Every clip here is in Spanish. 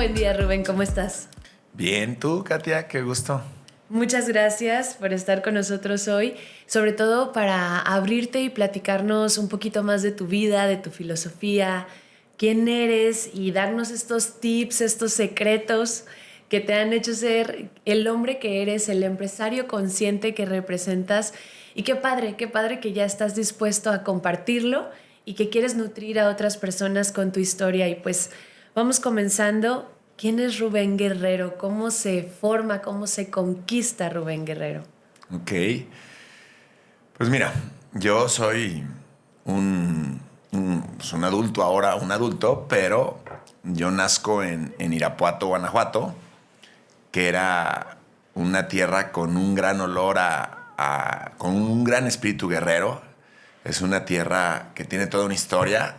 buen día, Rubén. ¿Cómo estás? Bien, tú, Katia, qué gusto. Muchas gracias por estar con nosotros hoy, sobre todo para abrirte y platicarnos un poquito más de tu vida, de tu filosofía, quién eres y darnos estos tips, estos secretos que te han hecho ser el hombre que eres, el empresario consciente que representas. Y qué padre que ya estás dispuesto a compartirlo y que quieres nutrir a otras personas con tu historia. Y pues vamos comenzando. ¿Quién es Rubén Guerrero? ¿Cómo se forma, cómo se conquista Rubén Guerrero? Ok, pues mira, yo soy pues un adulto ahora, un adulto, pero yo nazco en Irapuato, Guanajuato, que era una tierra con un gran olor con un gran espíritu guerrero. Es una tierra que tiene toda una historia.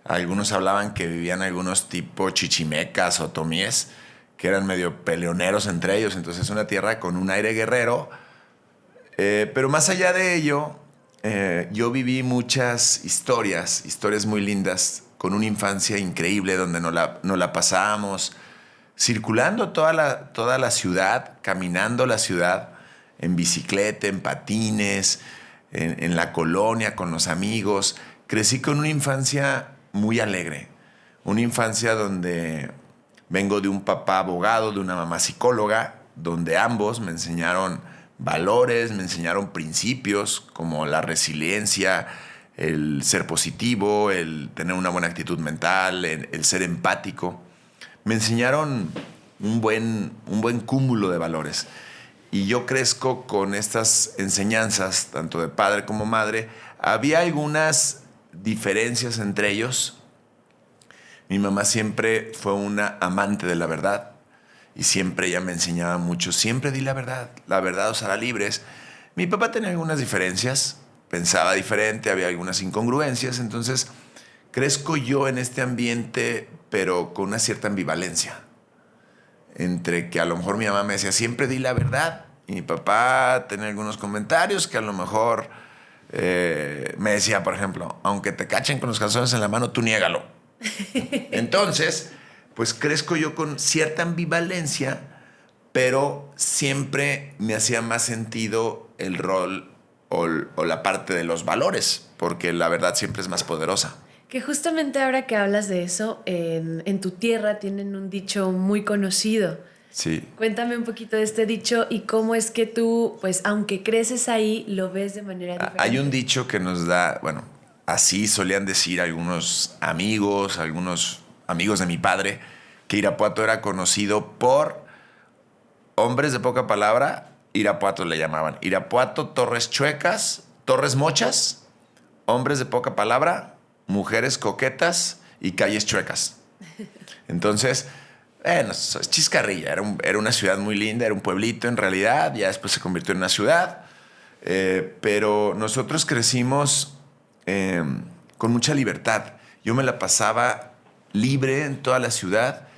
Algunos hablaban que vivían algunos tipo chichimecas o otomíes, que eran medio peleoneros entre ellos. Entonces es una tierra con un aire guerrero. Pero más allá de ello, yo viví muchas historias muy lindas, con una infancia increíble donde nos la pasábamos circulando toda la ciudad, caminando la ciudad, en bicicleta, en patines, en la colonia, con los amigos. Crecí con una infancia muy alegre, una infancia donde vengo de un papá abogado, de una mamá psicóloga, donde ambos me enseñaron valores, me enseñaron principios como la resiliencia, el ser positivo, el tener una buena actitud mental, el ser empático. Me enseñaron un buen cúmulo de valores. Y yo crezco con estas enseñanzas, tanto de padre como madre. Había algunas diferencias entre ellos. Mi mamá siempre fue una amante de la verdad y siempre ella me enseñaba mucho. Siempre di la verdad os hará libres. Mi papá tenía algunas diferencias, pensaba diferente, había algunas incongruencias. Entonces crezco yo en este ambiente, pero con una cierta ambivalencia. Entre que a lo mejor mi mamá me decía, siempre di la verdad. Y mi papá tenía algunos comentarios que a lo mejor me decía, por ejemplo, aunque te cachen con los calzones en la mano, tú niégalo. Entonces, pues crezco yo con cierta ambivalencia, pero siempre me hacía más sentido el rol o la parte de los valores, porque la verdad siempre es más poderosa. Que justamente ahora que hablas de eso, en tu tierra tienen un dicho muy conocido. Sí. Cuéntame un poquito de este dicho y cómo es que tú, pues aunque creces ahí, lo ves de manera diferente. Hay un dicho que nos da, bueno, así solían decir algunos amigos de mi padre, que Irapuato era conocido por hombres de poca palabra. Irapuato le llamaban. Irapuato, torres chuecas, torres mochas, hombres de poca palabra, mujeres coquetas y calles chuecas. Entonces, es chiscarrilla. Era una ciudad muy linda, era un pueblito en realidad. Ya después se convirtió en una ciudad. Pero nosotros crecimos eh, con mucha libertad. Yo me la pasaba libre en toda la ciudad.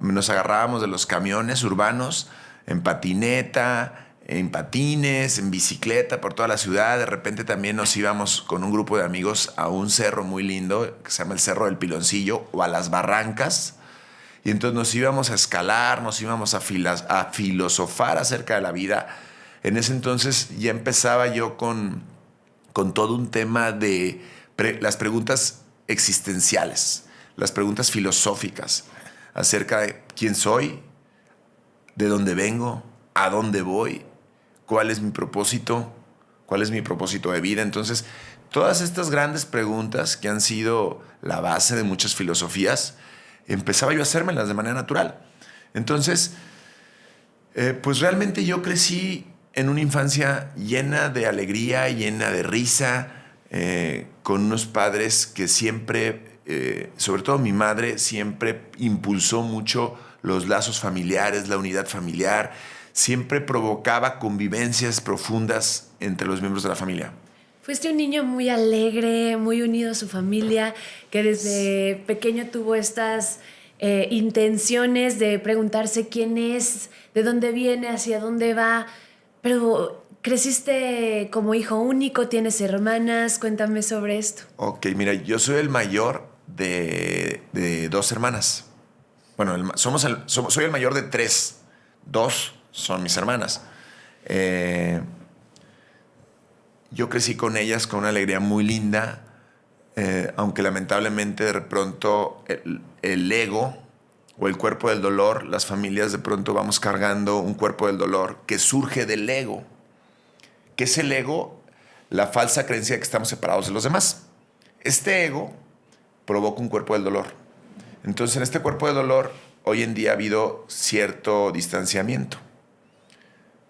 Nos agarrábamos de los camiones urbanos en patineta, en patines, en bicicleta por toda la ciudad. De repente también nos íbamos con un grupo de amigos a un cerro muy lindo que se llama el Cerro del Piloncillo o a las Barrancas. Y entonces nos íbamos a escalar, nos íbamos a filosofar acerca de la vida. En ese entonces ya empezaba yo con todo un tema de las preguntas existenciales, las preguntas filosóficas acerca de quién soy, de dónde vengo, a dónde voy, cuál es mi propósito de vida. Entonces, todas estas grandes preguntas que han sido la base de muchas filosofías, empezaba yo a hacérmelas de manera natural. Entonces, pues realmente yo crecí en una infancia llena de alegría, llena de risa, con unos padres que siempre, sobre todo mi madre, siempre impulsó mucho los lazos familiares, la unidad familiar, siempre provocaba convivencias profundas entre los miembros de la familia. Fuiste un niño muy alegre, muy unido a su familia, que desde pequeño tuvo estas intenciones de preguntarse quién es, de dónde viene, hacia dónde va. Pero creciste como hijo único, tienes hermanas, cuéntame sobre esto. Ok, mira, yo soy el mayor de dos hermanas. Bueno, soy el mayor de tres. Dos son mis hermanas. Yo crecí con ellas con una alegría muy linda, aunque lamentablemente de pronto el ego o el cuerpo del dolor, las familias de pronto vamos cargando un cuerpo del dolor que surge del ego. ¿Qué es el ego? La falsa creencia de que estamos separados de los demás. Este ego provoca un cuerpo del dolor. Entonces, en este cuerpo del dolor, hoy en día ha habido cierto distanciamiento.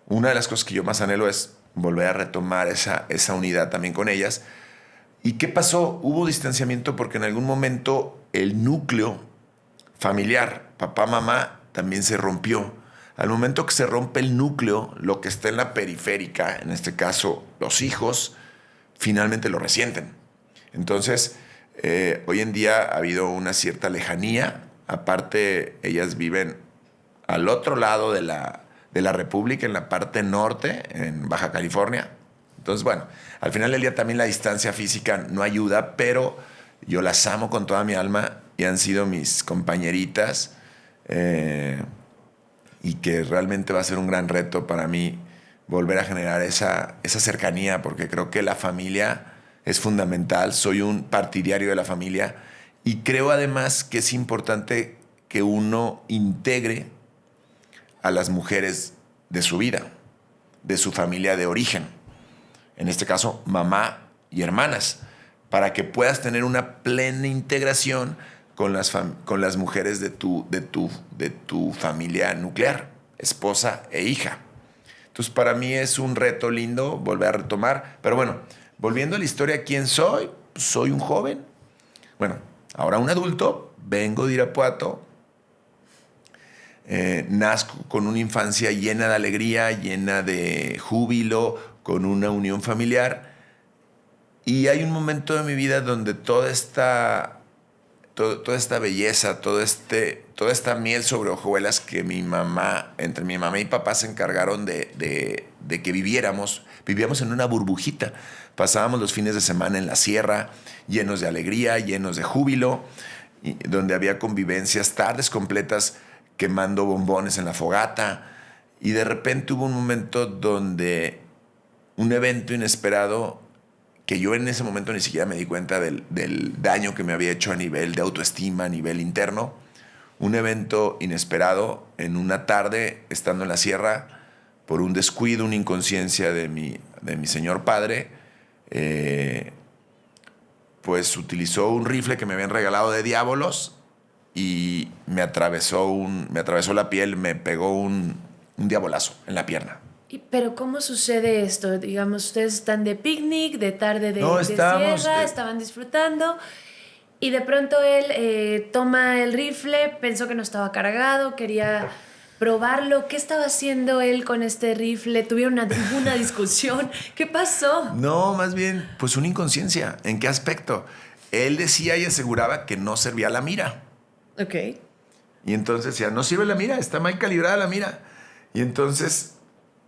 Una de las cosas que yo más anhelo es volver a retomar esa unidad también con ellas. ¿Y qué pasó? Hubo distanciamiento porque en algún momento el núcleo familiar, papá, mamá, también se rompió. Al momento que se rompe el núcleo, lo que está en la periférica, en este caso los hijos, finalmente lo resienten. Entonces, hoy en día ha habido una cierta lejanía. Aparte, ellas viven al otro lado de la República, en la parte norte, en Baja California. Entonces, bueno, al final del día también la distancia física no ayuda, pero yo las amo con toda mi alma y han sido mis compañeritas, y que realmente va a ser un gran reto para mí volver a generar esa cercanía, porque creo que la familia es fundamental. Soy un partidario de la familia y creo además que es importante que uno integre a las mujeres de su vida, de su familia de origen. En este caso, mamá y hermanas, para que puedas tener una plena integración con las mujeres de tu familia nuclear, esposa e hija. Entonces, para mí es un reto lindo volver a retomar. Pero bueno, volviendo a la historia, ¿quién soy? Soy un joven. Bueno, ahora un adulto, vengo de Irapuato. Nazco con una infancia llena de alegría, llena de júbilo, con una unión familiar. Y hay un momento de mi vida donde toda esta belleza, toda esta miel sobre hojuelas que entre mi mamá y papá se encargaron de que vivíamos en una burbujita. Pasábamos los fines de semana en la sierra, llenos de alegría, llenos de júbilo, donde había convivencias, tardes completas quemando bombones en la fogata. Y de repente hubo un momento donde un evento inesperado, que yo en ese momento ni siquiera me di cuenta del daño que me había hecho a nivel de autoestima, a nivel interno. Un evento inesperado en una tarde, estando en la sierra, por un descuido, una inconsciencia de mi señor padre, pues utilizó un rifle que me habían regalado de diábolos y me atravesó la piel, me pegó un diabolazo en la pierna. Pero ¿cómo sucede esto? Digamos, ustedes están de picnic, de tarde de sierra, estaban disfrutando y de pronto él toma el rifle, pensó que no estaba cargado, quería probarlo. ¿Qué estaba haciendo él con este rifle? ¿Tuvieron una discusión? ¿Qué pasó? No, más bien, pues una inconsciencia. ¿En qué aspecto? Él decía y aseguraba que no servía la mira. Ok. Y entonces decía, no sirve la mira, está mal calibrada la mira. Y entonces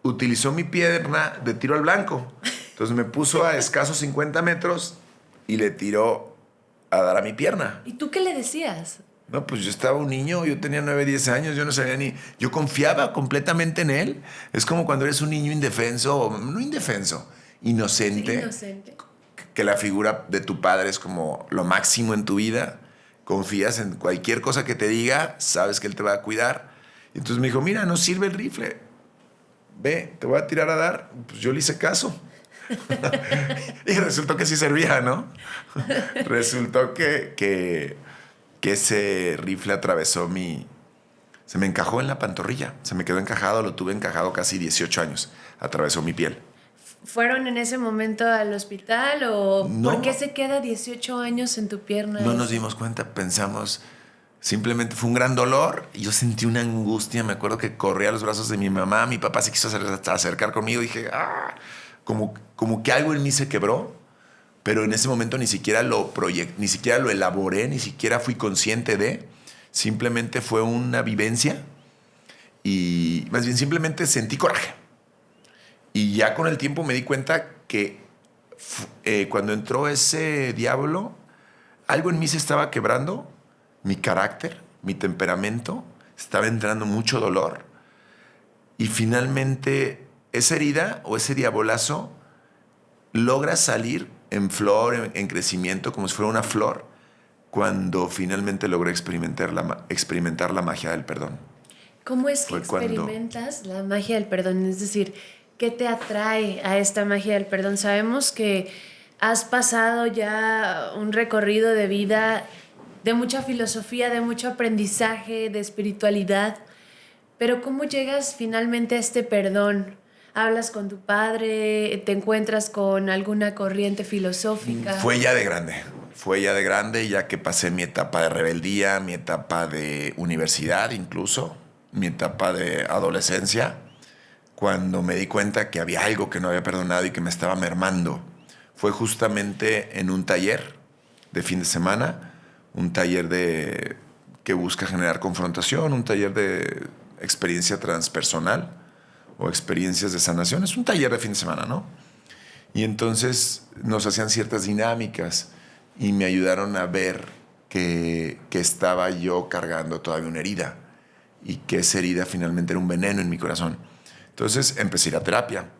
utilizó mi pierna de tiro al blanco. Entonces me puso a escasos 50 metros y le tiró a dar a mi pierna. ¿Y tú qué le decías? No, pues yo estaba un niño, yo tenía 9, 10 años, yo no sabía ni... Yo confiaba completamente en él. Es como cuando eres un niño indefenso, no indefenso, inocente. Sí, inocente. Que la figura de tu padre es como lo máximo en tu vida. Confías en cualquier cosa que te diga, sabes que él te va a cuidar. Y entonces me dijo, mira, no sirve el rifle. Ve, te voy a tirar a dar. Pues yo le hice caso. Y resultó que sí servía, ¿no? Resultó que ese rifle atravesó se me encajó en la pantorrilla. Se me quedó encajado, lo tuve encajado casi 18 años. Atravesó mi piel. ¿Fueron en ese momento al hospital o no, por qué se queda 18 años en tu pierna? No nos dimos cuenta, pensamos... Simplemente fue un gran dolor y yo sentí una angustia. Me acuerdo que corrí a los brazos de mi mamá. Mi papá se quiso acercar conmigo. Dije, como que algo en mí se quebró. Pero en ese momento ni siquiera lo elaboré, ni siquiera fui consciente de. Simplemente fue una vivencia y más bien simplemente sentí coraje. Y ya con el tiempo me di cuenta que cuando entró ese diablo, algo en mí se estaba quebrando. Mi carácter, mi temperamento, estaba entrando mucho dolor y finalmente esa herida o ese diabolazo logra salir en flor, en crecimiento, como si fuera una flor, cuando finalmente logré experimentar la magia del perdón. ¿Cómo es que Fue cuando experimentas la magia del perdón? Es decir, ¿qué te atrae a esta magia del perdón? Sabemos que has pasado ya un recorrido de vida de mucha filosofía, de mucho aprendizaje, de espiritualidad, pero ¿cómo llegas finalmente a este perdón? ¿Hablas con tu padre? ¿Te encuentras con alguna corriente filosófica? Fue ya de grande, ya que pasé mi etapa de rebeldía, mi etapa de universidad incluso, mi etapa de adolescencia, cuando me di cuenta que había algo que no había perdonado y que me estaba mermando. Fue justamente en un taller de fin de semana, un taller que busca generar confrontación, un taller de experiencia transpersonal o experiencias de sanación. Es un taller de fin de semana, ¿no? Y entonces nos hacían ciertas dinámicas y me ayudaron a ver que estaba yo cargando todavía una herida y que esa herida finalmente era un veneno en mi corazón. Entonces empecé a ir a terapia.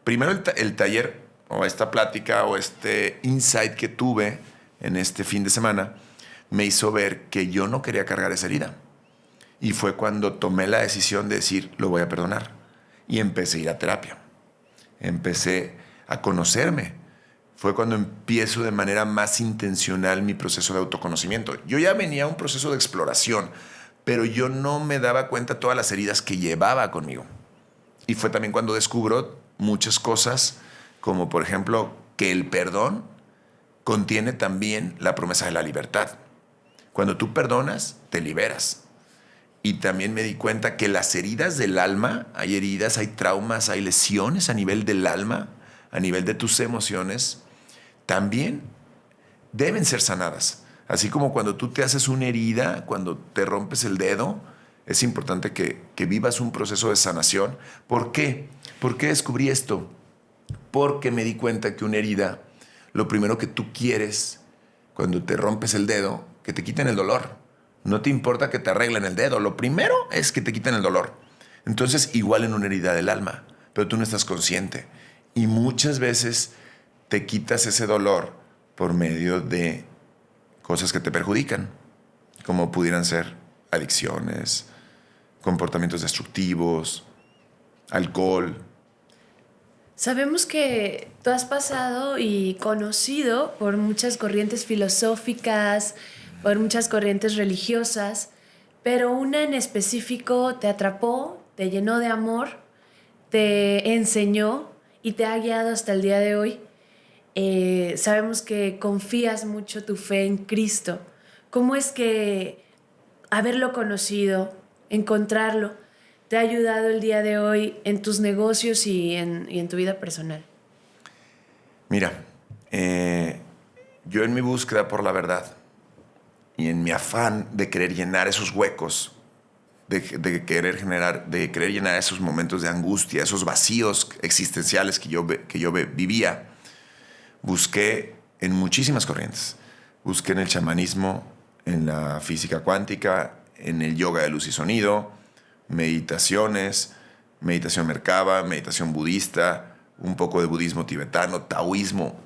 Primero el taller o esta plática o este insight que tuve en este fin de semana me hizo ver que yo no quería cargar esa herida. Y fue cuando tomé la decisión de decir, lo voy a perdonar. Y empecé a ir a terapia. Empecé a conocerme. Fue cuando empiezo de manera más intencional mi proceso de autoconocimiento. Yo ya venía a un proceso de exploración, pero yo no me daba cuenta todas las heridas que llevaba conmigo. Y fue también cuando descubro muchas cosas, como por ejemplo que el perdón contiene también la promesa de la libertad. Cuando tú perdonas, te liberas. Y también me di cuenta que las heridas del alma, hay heridas, hay traumas, hay lesiones a nivel del alma, a nivel de tus emociones, también deben ser sanadas. Así como cuando tú te haces una herida, cuando te rompes el dedo, es importante que vivas un proceso de sanación. ¿Por qué? ¿Por qué descubrí esto? Porque me di cuenta que una herida, lo primero que tú quieres cuando te rompes el dedo, que te quiten el dolor. No te importa que te arreglen el dedo, lo primero es que te quiten el dolor. Entonces, igual en una herida del alma, pero tú no estás consciente. Y muchas veces te quitas ese dolor por medio de cosas que te perjudican, como pudieran ser adicciones, comportamientos destructivos, alcohol. Sabemos que tú has pasado y conocido por muchas corrientes filosóficas, por muchas corrientes religiosas, pero una en específico te atrapó, te llenó de amor, te enseñó y te ha guiado hasta el día de hoy. Sabemos que confías mucho tu fe en Cristo. ¿Cómo es que haberlo conocido, encontrarlo, te ha ayudado el día de hoy en tus negocios y en tu vida personal? Mira, yo en mi búsqueda por la verdad y en mi afán de querer llenar esos huecos, de querer llenar esos momentos de angustia, esos vacíos existenciales que yo vivía, busqué en muchísimas corrientes. Busqué en el chamanismo, en la física cuántica, en el yoga de luz y sonido, meditaciones, meditación Merkaba, meditación budista, un poco de budismo tibetano, taoísmo,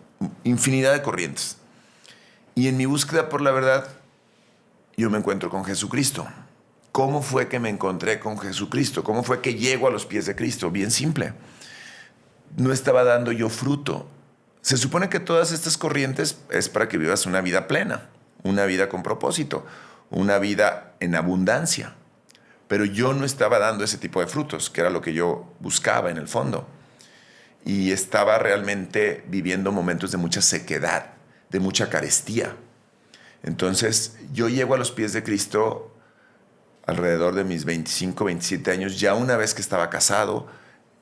infinidad de corrientes. Y en mi búsqueda por la verdad, yo me encuentro con Jesucristo. ¿Cómo fue que me encontré con Jesucristo? ¿Cómo fue que llego a los pies de Cristo? Bien simple. No estaba dando yo fruto. Se supone que todas estas corrientes es para que vivas una vida plena, una vida con propósito, una vida en abundancia. Pero yo no estaba dando ese tipo de frutos, que era lo que yo buscaba en el fondo. Y estaba realmente viviendo momentos de mucha sequedad, de mucha carestía. Entonces, yo llego a los pies de Cristo alrededor de mis 25, 27 años, ya una vez que estaba casado,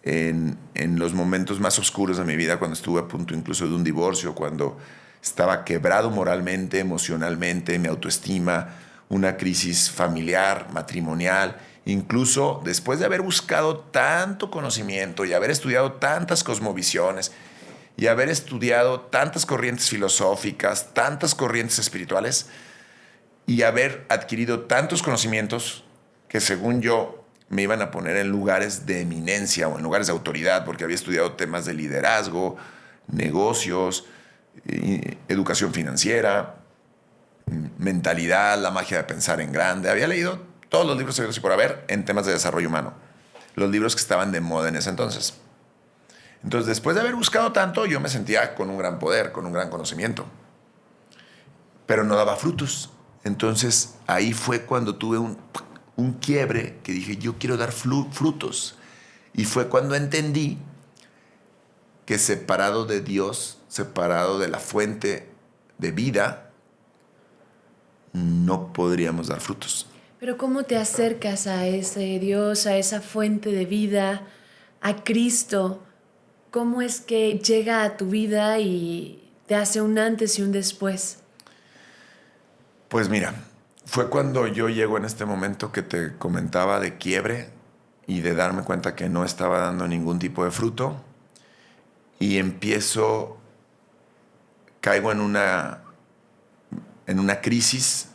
en los momentos más oscuros de mi vida, cuando estuve a punto incluso de un divorcio, cuando estaba quebrado moralmente, emocionalmente, mi autoestima, una crisis familiar, matrimonial, incluso después de haber buscado tanto conocimiento y haber estudiado tantas cosmovisiones y haber estudiado tantas corrientes filosóficas, tantas corrientes espirituales, y haber adquirido tantos conocimientos que según yo me iban a poner en lugares de eminencia o en lugares de autoridad, porque había estudiado temas de liderazgo, negocios, educación financiera, mentalidad, la magia de pensar en grande. Había leído todos los libros habidos y por haber en temas de desarrollo humano, los libros que estaban de moda en ese entonces. Entonces, después de haber buscado tanto, yo me sentía con un gran poder, con un gran conocimiento, pero no daba frutos. Entonces, ahí fue cuando tuve un quiebre que dije, yo quiero dar frutos. Y fue cuando entendí que separado de Dios, separado de la fuente de vida, no podríamos dar frutos. Pero ¿cómo te acercas a ese Dios, a esa fuente de vida, a Cristo? ¿Cómo es que llega a tu vida y te hace un antes y un después? Pues mira, fue cuando yo llego en este momento que te comentaba de quiebre y de darme cuenta que no estaba dando ningún tipo de fruto y caigo en una crisis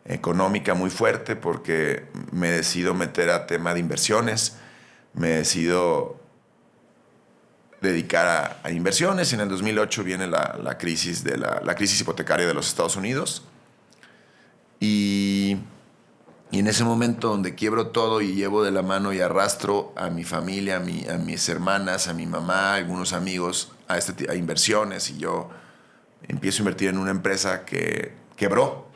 económica muy fuerte porque me decido meter a tema de inversiones, me decido dedicar a inversiones y en el 2008 viene la crisis hipotecaria de los Estados Unidos y en ese momento donde quiebro todo y llevo de la mano y arrastro a mi familia, a mis hermanas, a mi mamá, a algunos amigos a inversiones y yo empiezo a invertir en una empresa que quebró,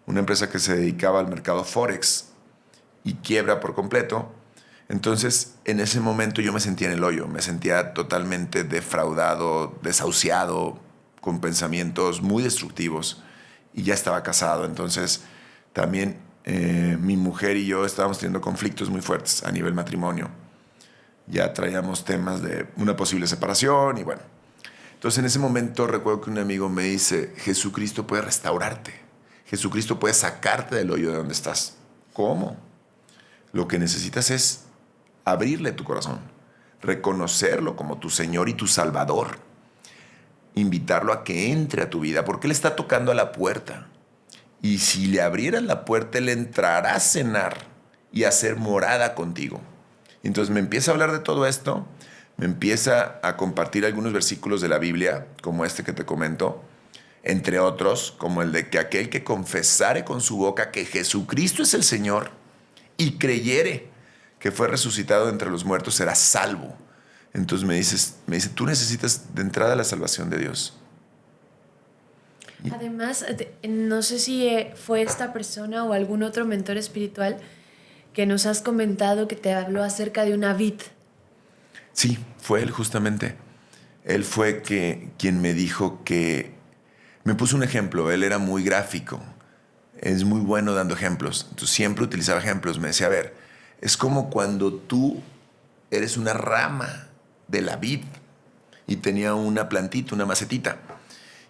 una empresa que se dedicaba al mercado Forex y quiebra por completo. Entonces, en ese momento yo me sentía en el hoyo, me sentía totalmente defraudado, desahuciado, con pensamientos muy destructivos y ya estaba casado. Entonces, también mi mujer y yo estábamos teniendo conflictos muy fuertes a nivel matrimonio. Ya traíamos temas de una posible separación y bueno. Entonces, en ese momento recuerdo que un amigo me dice, Jesucristo puede restaurarte. Jesucristo puede sacarte del hoyo de donde estás. ¿Cómo? Lo que necesitas es abrirle tu corazón, reconocerlo como tu Señor y tu Salvador, invitarlo a que entre a tu vida, porque Él está tocando a la puerta. Y si le abrieras la puerta, Él entrará a cenar y a hacer morada contigo. Entonces me empieza a hablar de todo esto, me empieza a compartir algunos versículos de la Biblia, como este que te comento, entre otros, como el de que aquel que confesare con su boca que Jesucristo es el Señor y creyere que fue resucitado de entre los muertos será salvo. Entonces me dice, tú necesitas de entrada la salvación de Dios. Además, no sé si fue esta persona o algún otro mentor espiritual que nos has comentado que te habló acerca de una vid. Sí, fue él justamente. Él fue quien me dijo que... Me puso un ejemplo, él era muy gráfico, es muy bueno dando ejemplos, entonces siempre utilizaba ejemplos. Me decía, a ver, es como cuando tú eres una rama de la vid y tenía una plantita, una macetita.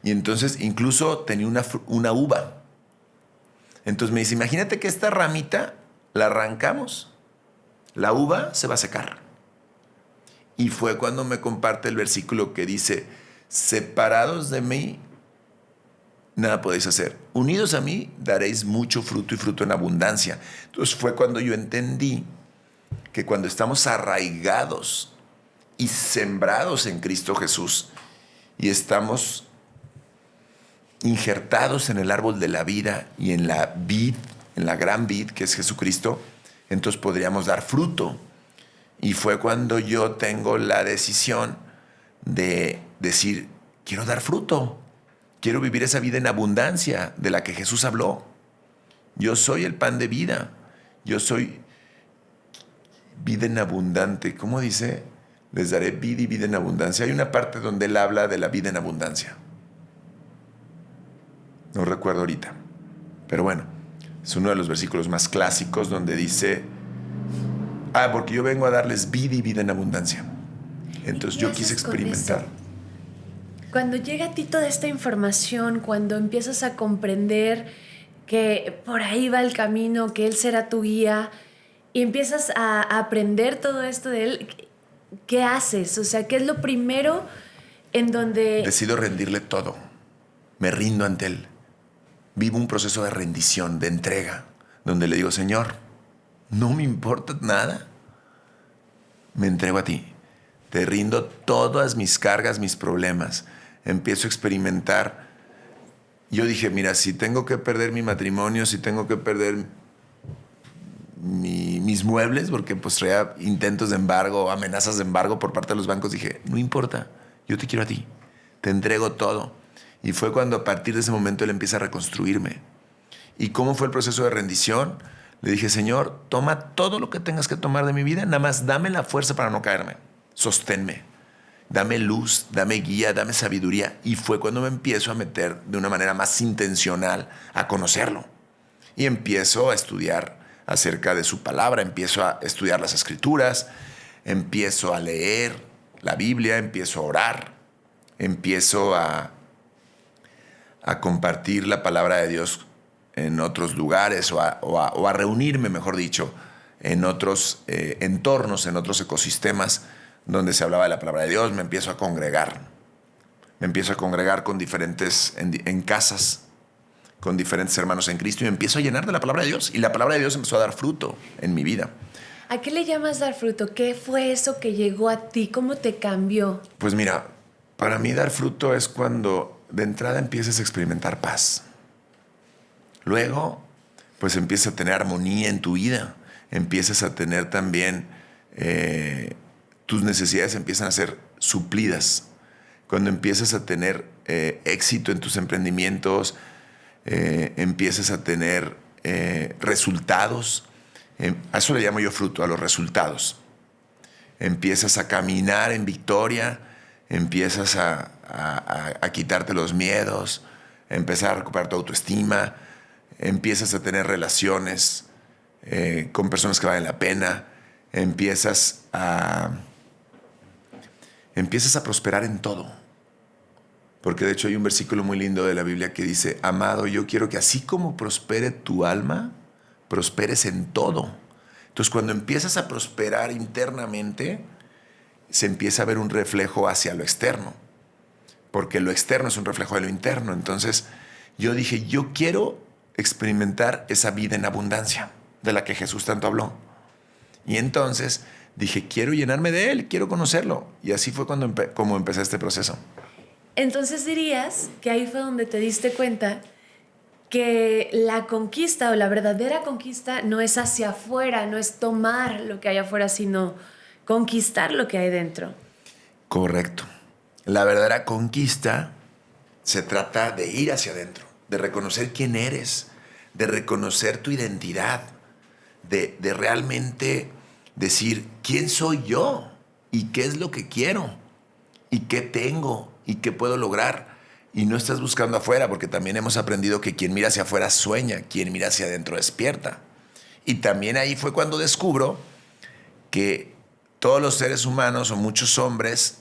Y entonces incluso tenía una uva. Entonces me dice, imagínate que esta ramita la arrancamos, la uva se va a secar. Y fue cuando me comparte el versículo que dice, separados de mí, nada podéis hacer. Unidos a mí, daréis mucho fruto y fruto en abundancia. Entonces fue cuando yo entendí que cuando estamos arraigados y sembrados en Cristo Jesús y estamos injertados en el árbol de la vida y en la vid, en la gran vid que es Jesucristo, entonces podríamos dar fruto. Y fue cuando yo tengo la decisión de decir, quiero dar fruto, quiero vivir esa vida en abundancia de la que Jesús habló. Yo soy el pan de vida, yo soy vida en abundante. ¿Cómo dice? Les daré vida y vida en abundancia. Hay una parte donde él habla de la vida en abundancia. No recuerdo ahorita. Pero bueno, es uno de los versículos más clásicos donde dice, porque yo vengo a darles vida y vida en abundancia. Entonces yo quise experimentar. Cuando llega a ti toda esta información, cuando empiezas a comprender que por ahí va el camino, que Él será tu guía, y empiezas a aprender todo esto de Él, ¿qué haces? O sea, ¿qué es lo primero en donde... Decido rendirle todo. Me rindo ante Él. vivo un proceso de rendición, de entrega, donde le digo, Señor, no me importa nada, me entrego a ti. Te rindo todas mis cargas, mis problemas. Empiezo a experimentar. Yo dije, mira, si tengo que perder mi matrimonio, si tengo que perder mis muebles, porque pues traía intentos de embargo, amenazas de embargo por parte de los bancos, dije, no importa, yo te quiero a ti, te entrego todo. Y fue cuando a partir de ese momento él empieza a reconstruirme. ¿Y cómo fue el proceso de rendición? Le dije, Señor, toma todo lo que tengas que tomar de mi vida, nada más dame la fuerza para no caerme, sosténme, dame luz, dame guía, dame sabiduría. Y fue cuando me empiezo a meter de una manera más intencional a conocerlo. Y empiezo a estudiar acerca de su palabra, empiezo a estudiar las escrituras, empiezo a leer la Biblia, empiezo a orar, empiezo a compartir la palabra de Dios en otros lugares o a reunirme, mejor dicho, en otros entornos, en otros ecosistemas donde se hablaba de la palabra de Dios. Me empiezo a congregar. Me empiezo a congregar con diferentes, en casas, con diferentes hermanos en Cristo y me empiezo a llenar de la palabra de Dios. Y la palabra de Dios empezó a dar fruto en mi vida. ¿A qué le llamas dar fruto? ¿Qué fue eso que llegó a ti? ¿Cómo te cambió? Pues mira, para mí dar fruto es cuando de entrada empiezas a experimentar paz. Luego, pues empiezas a tener armonía en tu vida. Empiezas a tener también, tus necesidades empiezan a ser suplidas. Cuando empiezas a tener éxito en tus emprendimientos, empiezas a tener resultados. A eso le llamo yo fruto, a los resultados. Empiezas a caminar en victoria, empiezas a quitarte los miedos, empezar a recuperar tu autoestima, empiezas a tener relaciones con personas que valen la pena, empiezas a prosperar en todo. Porque de hecho hay un versículo muy lindo de la Biblia que dice, amado, yo quiero que así como prospere tu alma, prosperes en todo. Entonces cuando empiezas a prosperar internamente, se empieza a ver un reflejo hacia lo externo. Porque lo externo es un reflejo de lo interno. Entonces yo dije, yo quiero experimentar esa vida en abundancia de la que Jesús tanto habló. Y entonces dije, quiero llenarme de Él, quiero conocerlo. Y así fue como empecé este proceso. Entonces dirías que ahí fue donde te diste cuenta que la conquista o la verdadera conquista no es hacia afuera, no es tomar lo que hay afuera, sino conquistar lo que hay dentro. Correcto. La verdadera conquista se trata de ir hacia adentro, de reconocer quién eres, de reconocer tu identidad, de realmente decir quién soy yo y qué es lo que quiero y qué tengo y qué puedo lograr. Y no estás buscando afuera, porque también hemos aprendido que quien mira hacia afuera sueña, quien mira hacia adentro despierta. Y también ahí fue cuando descubro que todos los seres humanos o muchos hombres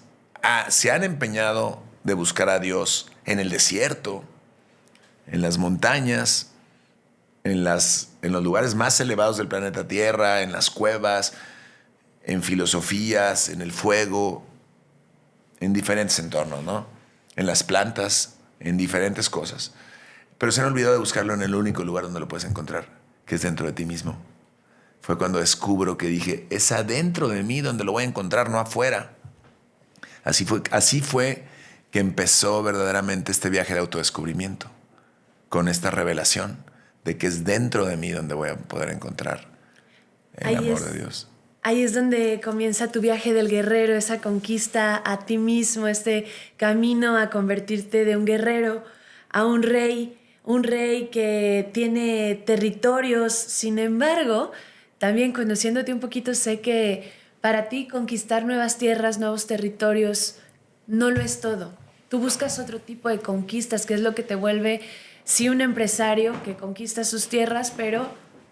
se han empeñado de buscar a Dios en el desierto, en las montañas, en los lugares más elevados del planeta Tierra, en las cuevas, en filosofías, en el fuego, en diferentes entornos, ¿no? En las plantas, en diferentes cosas. Pero se han olvidado de buscarlo en el único lugar donde lo puedes encontrar, que es dentro de ti mismo. Fue cuando descubro que dije, es adentro de mí donde lo voy a encontrar, no afuera. Así fue que empezó verdaderamente este viaje de autodescubrimiento, con esta revelación de que es dentro de mí donde voy a poder encontrar el amor de Dios. Ahí es donde comienza tu viaje del guerrero, esa conquista a ti mismo, este camino a convertirte de un guerrero a un rey que tiene territorios. Sin embargo, también conociéndote un poquito, sé que para ti conquistar nuevas tierras, nuevos territorios, no lo es todo. Tú buscas otro tipo de conquistas, que es lo que te vuelve, sí, un empresario que conquista sus tierras, pero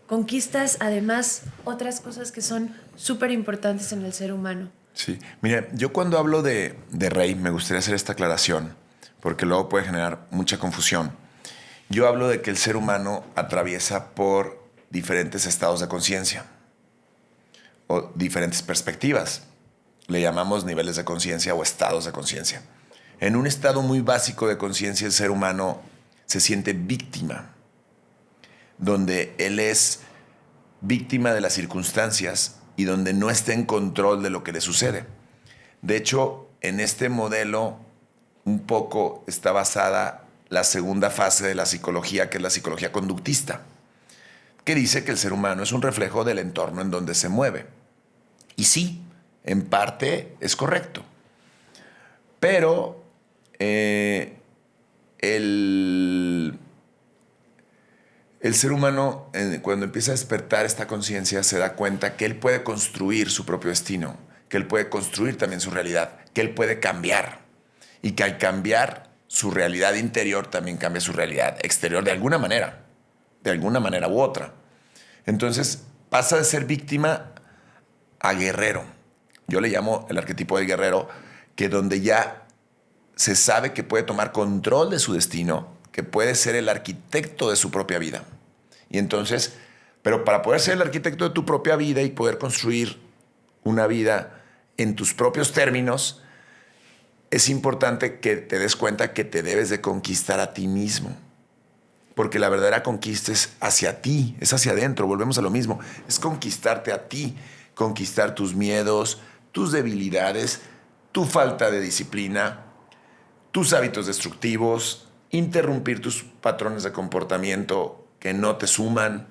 conquistas además otras cosas que son súper importantes en el ser humano. Sí, mira, yo cuando hablo de rey me gustaría hacer esta aclaración, porque luego puede generar mucha confusión. Yo hablo de que el ser humano atraviesa por diferentes estados de conciencia o diferentes perspectivas. Le llamamos niveles de conciencia o estados de conciencia. En un estado muy básico de conciencia, el ser humano se siente víctima donde él es víctima de las circunstancias y donde no está en control de lo que le sucede. De hecho, en este modelo un poco está basada la segunda fase de la psicología, que es la psicología conductista, que dice que el ser humano es un reflejo del entorno en donde se mueve. Y sí, en parte es correcto. Pero el ser humano, cuando empieza a despertar esta conciencia, se da cuenta que él puede construir su propio destino, que él puede construir también su realidad, que él puede cambiar. Y que al cambiar su realidad interior, también cambia su realidad exterior de alguna manera u otra. Entonces pasa de ser víctima a guerrero. Yo le llamo el arquetipo del guerrero, que donde ya se sabe que puede tomar control de su destino, que puede ser el arquitecto de su propia vida. Y entonces, pero para poder ser el arquitecto de tu propia vida y poder construir una vida en tus propios términos, es importante que te des cuenta que te debes de conquistar a ti mismo. Porque la verdadera conquista es hacia ti, es hacia adentro, volvemos a lo mismo. Es conquistarte a ti, conquistar tus miedos, tus debilidades, tu falta de disciplina, tus hábitos destructivos, interrumpir tus patrones de comportamiento que no te suman.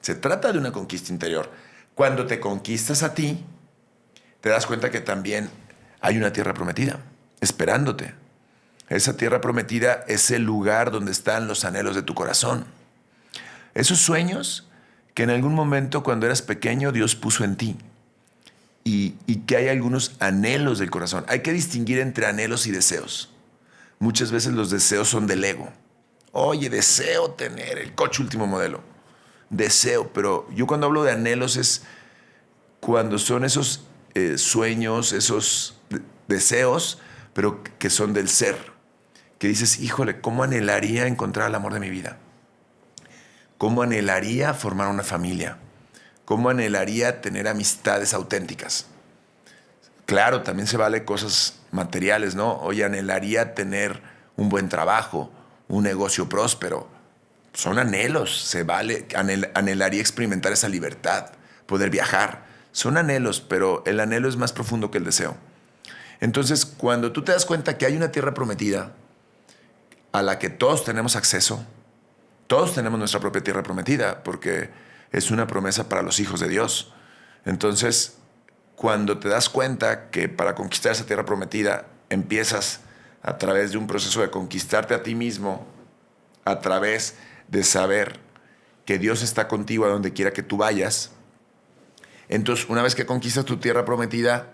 Se trata de una conquista interior. Cuando te conquistas a ti, te das cuenta que también hay una tierra prometida esperándote. Esa tierra prometida es el lugar donde están los anhelos de tu corazón. Esos sueños que en algún momento cuando eras pequeño Dios puso en ti. Y que hay algunos anhelos del corazón. Hay que distinguir entre anhelos y deseos. Muchas veces los deseos son del ego. Oye, deseo tener el coche último modelo. Deseo, pero yo cuando hablo de anhelos es cuando son esos sueños, esos deseos, pero que son del ser. Que dices, híjole, ¿cómo anhelaría encontrar el amor de mi vida? ¿Cómo anhelaría formar una familia? ¿Cómo anhelaría tener amistades auténticas? Claro, también se vale cosas materiales, ¿no? Oye, anhelaría tener un buen trabajo, un negocio próspero. Son anhelos, se vale. Anhelaría experimentar esa libertad, poder viajar. Son anhelos, pero el anhelo es más profundo que el deseo. Entonces, cuando tú te das cuenta que hay una tierra prometida a la que todos tenemos acceso, todos tenemos nuestra propia tierra prometida, porque es una promesa para los hijos de Dios. Entonces, cuando te das cuenta que para conquistar esa tierra prometida empiezas a través de un proceso de conquistarte a ti mismo, a través de saber que Dios está contigo a donde quiera que tú vayas, entonces una vez que conquistas tu tierra prometida,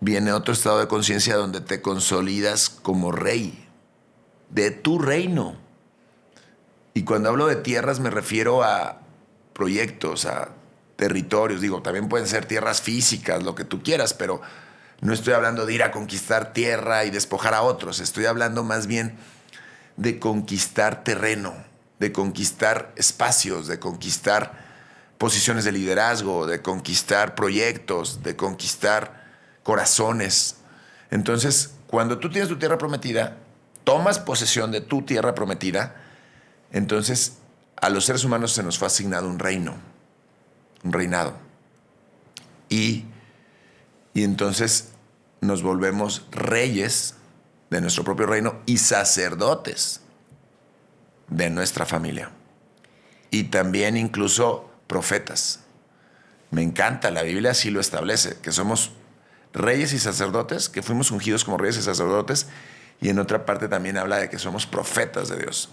viene otro estado de conciencia donde te consolidas como rey de tu reino. Y cuando hablo de tierras me refiero a proyectos, a territorios. Digo, también pueden ser tierras físicas, lo que tú quieras, pero no estoy hablando de ir a conquistar tierra y despojar a otros. Estoy hablando más bien de conquistar terreno, de conquistar espacios, de conquistar posiciones de liderazgo, de conquistar proyectos, de conquistar corazones. Entonces, cuando tú tienes tu tierra prometida, tomas posesión de tu tierra prometida, entonces a los seres humanos se nos fue asignado un reino, un reinado. Y entonces nos volvemos reyes de nuestro propio reino y sacerdotes de nuestra familia. Y también incluso profetas. Me encanta, la Biblia así lo establece, que somos reyes y sacerdotes, que fuimos ungidos como reyes y sacerdotes, y en otra parte también habla de que somos profetas de Dios,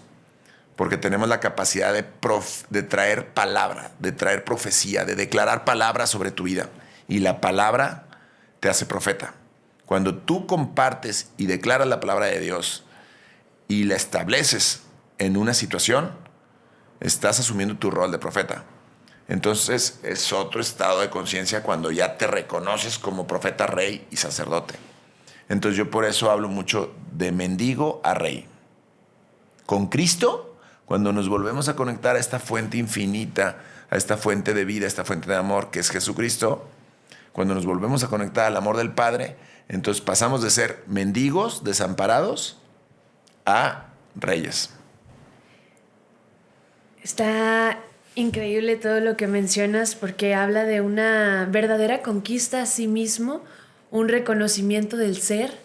porque tenemos la capacidad de traer palabra, de traer profecía, de declarar palabra sobre tu vida, y la palabra te hace profeta. Cuando tú compartes y declaras la palabra de Dios y la estableces en una situación, estás asumiendo tu rol de profeta. Entonces es otro estado de conciencia cuando ya te reconoces como profeta, rey y sacerdote. Entonces yo por eso hablo mucho de mendigo a rey. Con Cristo, cuando nos volvemos a conectar a esta fuente infinita, a esta fuente de vida, a esta fuente de amor que es Jesucristo, cuando nos volvemos a conectar al amor del Padre, entonces pasamos de ser mendigos, desamparados, a reyes. Está increíble todo lo que mencionas porque habla de una verdadera conquista a sí mismo, un reconocimiento del ser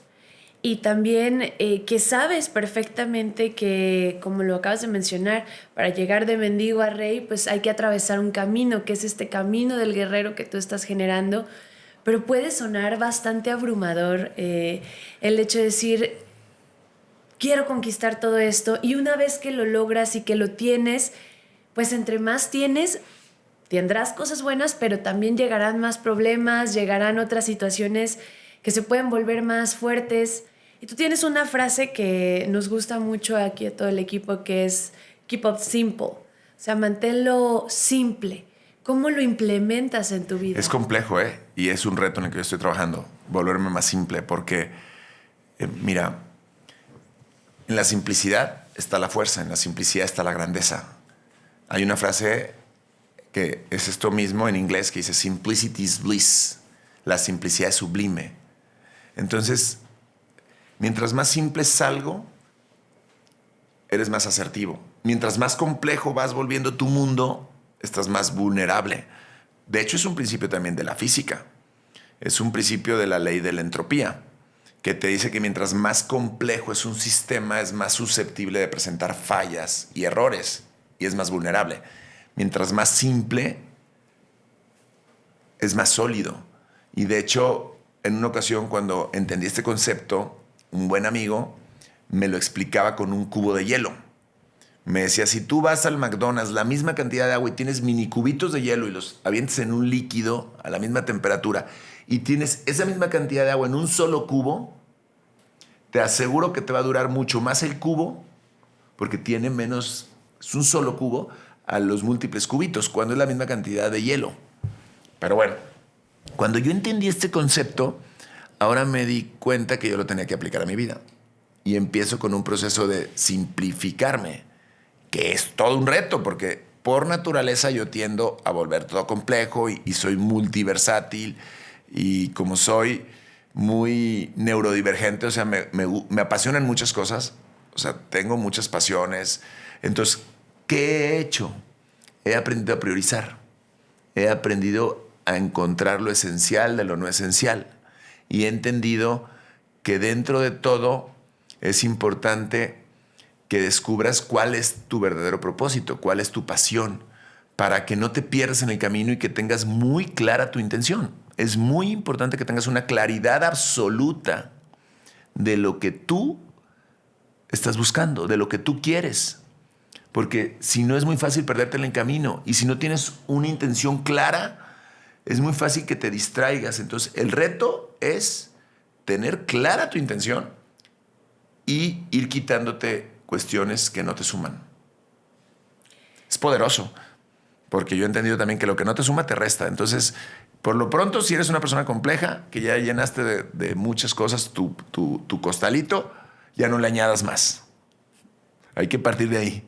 y también que sabes perfectamente que, como lo acabas de mencionar, para llegar de mendigo a rey, pues hay que atravesar un camino, que es este camino del guerrero que tú estás generando, pero puede sonar bastante abrumador el hecho de decir, quiero conquistar todo esto y una vez que lo logras y que lo tienes, pues entre más tienes, tendrás cosas buenas, pero también llegarán más problemas, llegarán otras situaciones que se pueden volver más fuertes. Y tú tienes una frase que nos gusta mucho aquí a todo el equipo, que es keep it simple. O sea, manténlo simple. ¿Cómo lo implementas en tu vida? Es complejo, ¿eh? Y es un reto en el que yo estoy trabajando, volverme más simple, porque, mira, en la simplicidad está la fuerza, en la simplicidad está la grandeza. Hay una frase que es esto mismo en inglés que dice simplicity is bliss. La simplicidad es sublime. Entonces, mientras más simple es algo, eres más asertivo. Mientras más complejo vas volviendo tu mundo, estás más vulnerable. De hecho, es un principio también de la física. Es un principio de la ley de la entropía, que te dice que mientras más complejo es un sistema, es más susceptible de presentar fallas y errores y es más vulnerable. Mientras más simple, es más sólido. Y de hecho, en una ocasión cuando entendí este concepto, un buen amigo me lo explicaba con un cubo de hielo. Me decía, si tú vas al McDonald's, la misma cantidad de agua y tienes mini cubitos de hielo y los avientes en un líquido a la misma temperatura y tienes esa misma cantidad de agua en un solo cubo, te aseguro que te va a durar mucho más el cubo porque tiene menos, es un solo cubo, a los múltiples cubitos, cuando es la misma cantidad de hielo. Pero bueno, cuando yo entendí este concepto, ahora me di cuenta que yo lo tenía que aplicar a mi vida. Y empiezo con un proceso de simplificarme, que es todo un reto, porque por naturaleza yo tiendo a volver todo complejo y soy multiversátil. Y como soy muy neurodivergente, o sea, me apasionan muchas cosas, o sea, tengo muchas pasiones. Entonces, ¿qué he hecho? He aprendido a priorizar. He aprendido a encontrar lo esencial de lo no esencial. Y he entendido que dentro de todo es importante que descubras cuál es tu verdadero propósito, cuál es tu pasión, para que no te pierdas en el camino y que tengas muy clara tu intención. Es muy importante que tengas una claridad absoluta de lo que tú estás buscando, de lo que tú quieres. Porque si no, es muy fácil perderte en el camino. Y si no tienes una intención clara, es muy fácil que te distraigas. Entonces, el reto es tener clara tu intención y ir quitándote cuestiones que no te suman. Es poderoso, porque yo he entendido también que lo que no te suma te resta. Entonces, por lo pronto, si eres una persona compleja, que ya llenaste de muchas cosas tu costalito, ya no le añadas más. Hay que partir de ahí.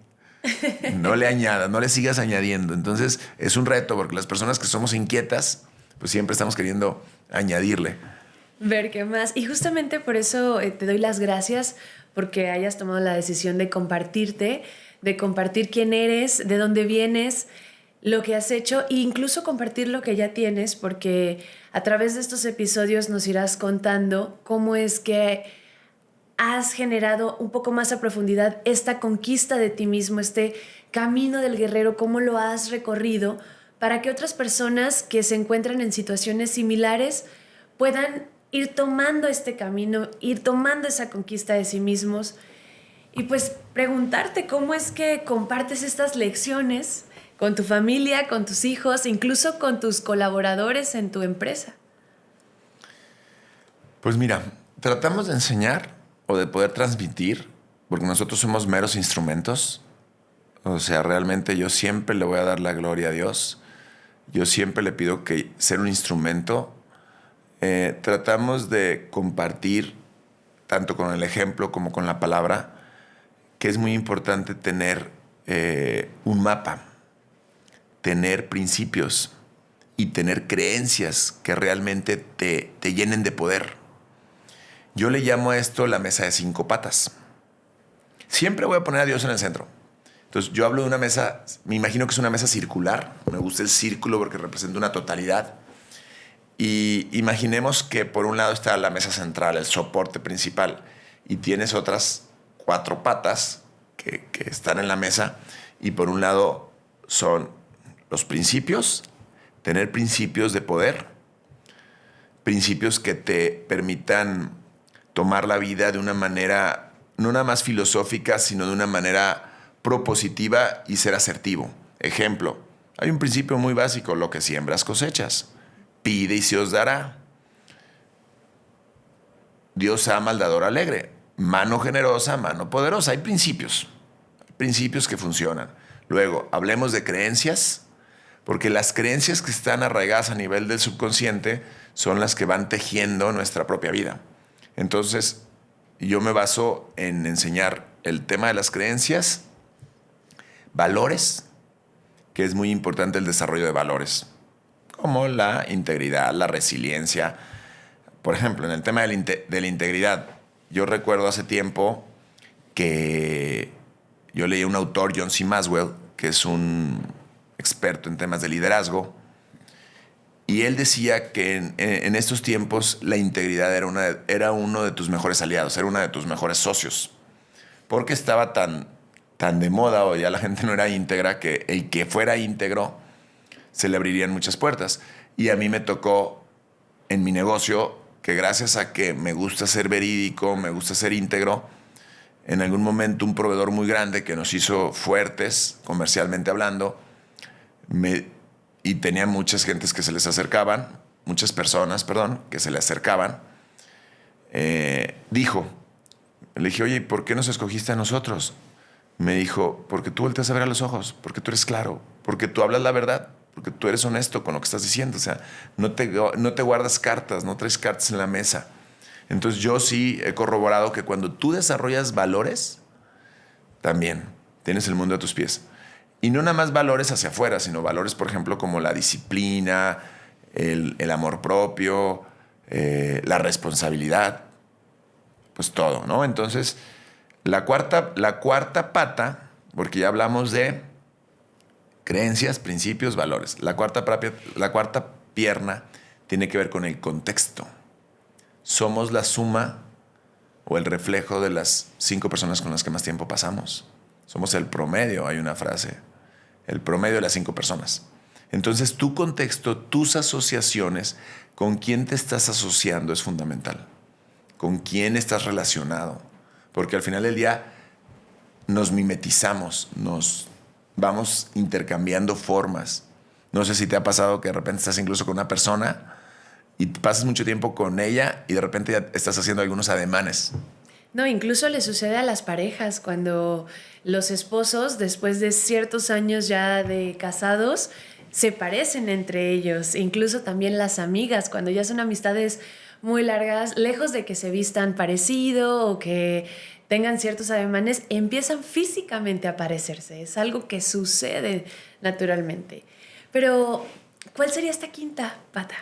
No le añadas, no le sigas añadiendo. Entonces, es un reto, porque las personas que somos inquietas, pues siempre estamos queriendo añadirle. Ver qué más. Y justamente por eso te doy las gracias porque hayas tomado la decisión de compartirte, de compartir quién eres, de dónde vienes, lo que has hecho e incluso compartir lo que ya tienes, porque a través de estos episodios nos irás contando cómo es que has generado un poco más a profundidad esta conquista de ti mismo, este camino del guerrero, cómo lo has recorrido para que otras personas que se encuentran en situaciones similares puedan ir tomando este camino, ir tomando esa conquista de sí mismos y pues preguntarte cómo es que compartes estas lecciones con tu familia, con tus hijos, incluso con tus colaboradores en tu empresa. Pues mira, tratamos de enseñar o de poder transmitir, porque nosotros somos meros instrumentos. O sea, realmente yo siempre le voy a dar la gloria a Dios. Yo siempre le pido que ser un instrumento. Tratamos de compartir, tanto con el ejemplo como con la palabra, que es muy importante tener un mapa, tener principios y tener creencias que realmente te llenen de poder. Yo le llamo a esto la mesa de 5 patas. Siempre voy a poner a Dios en el centro. Entonces, yo hablo de una mesa, me imagino que es una mesa circular. Me gusta el círculo porque representa una totalidad. Y imaginemos que por un lado está la mesa central, el soporte principal, y tienes otras 4 patas que están en la mesa, y por un lado son los principios, tener principios de poder, principios que te permitan tomar la vida de una manera no nada más filosófica, sino de una manera propositiva y ser asertivo. Ejemplo, hay un principio muy básico: lo que siembras cosechas. Pide y se os dará. Dios ama al dador alegre. Mano generosa, mano poderosa. Hay principios que funcionan. Luego, hablemos de creencias, porque las creencias que están arraigadas a nivel del subconsciente son las que van tejiendo nuestra propia vida. Entonces, yo me baso en enseñar el tema de las creencias, valores, que es muy importante el desarrollo de valores, como la integridad, la resiliencia. Por ejemplo, en el tema de la integridad, yo recuerdo hace tiempo que yo leí a un autor, John C. Maxwell, que es un experto en temas de liderazgo, y él decía que en estos tiempos la integridad era uno de tus mejores aliados, era uno de tus mejores socios, porque estaba tan de moda, o ya la gente no era íntegra, que el que fuera íntegro se le abrirían muchas puertas. Y a mí me tocó en mi negocio que, gracias a que me gusta ser verídico, me gusta ser íntegro, en algún momento un proveedor muy grande que nos hizo fuertes, comercialmente hablando, y tenía muchas gentes que se les acercaban, muchas personas, perdón, que se le acercaban, dijo, le dije: oye, ¿por qué nos escogiste a nosotros? Me dijo: porque tú volteas a ver a los ojos, porque tú eres claro, porque tú hablas la verdad, porque tú eres honesto con lo que estás diciendo. O sea, no te guardas cartas, no traes cartas en la mesa. Entonces, yo sí he corroborado que cuando tú desarrollas valores, también tienes el mundo a tus pies. Y no nada más valores hacia afuera, sino valores, por ejemplo, como la disciplina, el amor propio, la responsabilidad, pues todo, ¿no? Entonces, la cuarta pata, porque ya hablamos de creencias, principios, valores. La cuarta pierna tiene que ver con el contexto. Somos la suma o el reflejo de las 5 personas con las que más tiempo pasamos. Somos el promedio, hay una frase. El promedio de las 5 personas. Entonces, tu contexto, tus asociaciones, con quién te estás asociando es fundamental. Con quién estás relacionado. Porque al final del día nos mimetizamos, nos vamos intercambiando formas. No sé si te ha pasado que de repente estás incluso con una persona y pasas mucho tiempo con ella y de repente ya estás haciendo algunos ademanes. No, incluso le sucede a las parejas cuando los esposos, después de ciertos años ya de casados, se parecen entre ellos. Incluso también las amigas, cuando ya son amistades muy largas, lejos de que se vistan parecido o que tengan ciertos ademanes, empiezan físicamente a parecerse. Es algo que sucede naturalmente. Pero, ¿cuál sería esta quinta pata?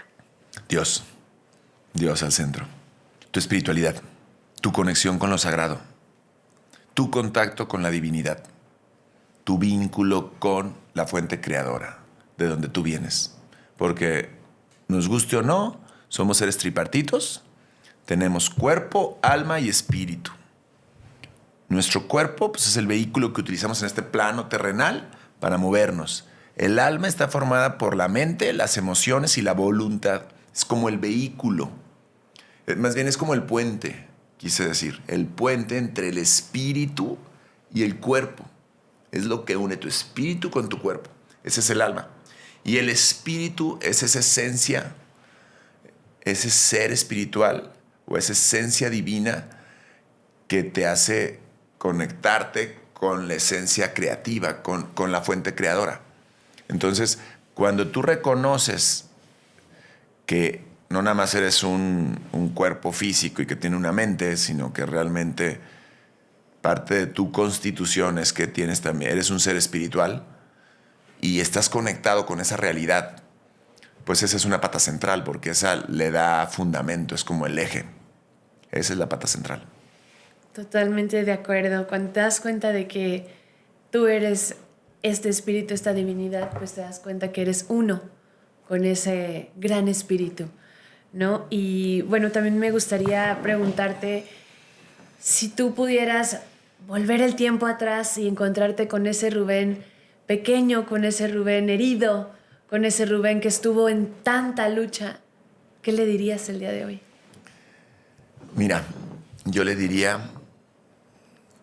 Dios al centro. Tu espiritualidad, tu conexión con lo sagrado, tu contacto con la divinidad, tu vínculo con la fuente creadora, de donde tú vienes. Porque, nos guste o no, somos seres tripartitos, tenemos cuerpo, alma y espíritu. Nuestro cuerpo, pues, es el vehículo que utilizamos en este plano terrenal para movernos. El alma está formada por la mente, las emociones y la voluntad. Es como el vehículo. Más bien es como el puente, quise decir. El puente entre el espíritu y el cuerpo. Es lo que une tu espíritu con tu cuerpo. Ese es el alma. Y el espíritu es esa esencia, ese ser espiritual o esa esencia divina que te hace conectarte con la esencia creativa, con la fuente creadora. Entonces, cuando tú reconoces que no nada más eres un cuerpo físico y que tiene una mente, sino que realmente parte de tu constitución es que eres un ser espiritual y estás conectado con esa realidad, pues esa es una pata central, porque esa le da fundamento, es como el eje. Esa es la pata central. Totalmente de acuerdo. Cuando te das cuenta de que tú eres este espíritu, esta divinidad, pues te das cuenta que eres uno con ese gran espíritu, ¿no? Y bueno, también me gustaría preguntarte si tú pudieras volver el tiempo atrás y encontrarte con ese Rubén pequeño, con ese Rubén herido, con ese Rubén que estuvo en tanta lucha, ¿qué le dirías el día de hoy? Mira, yo le diría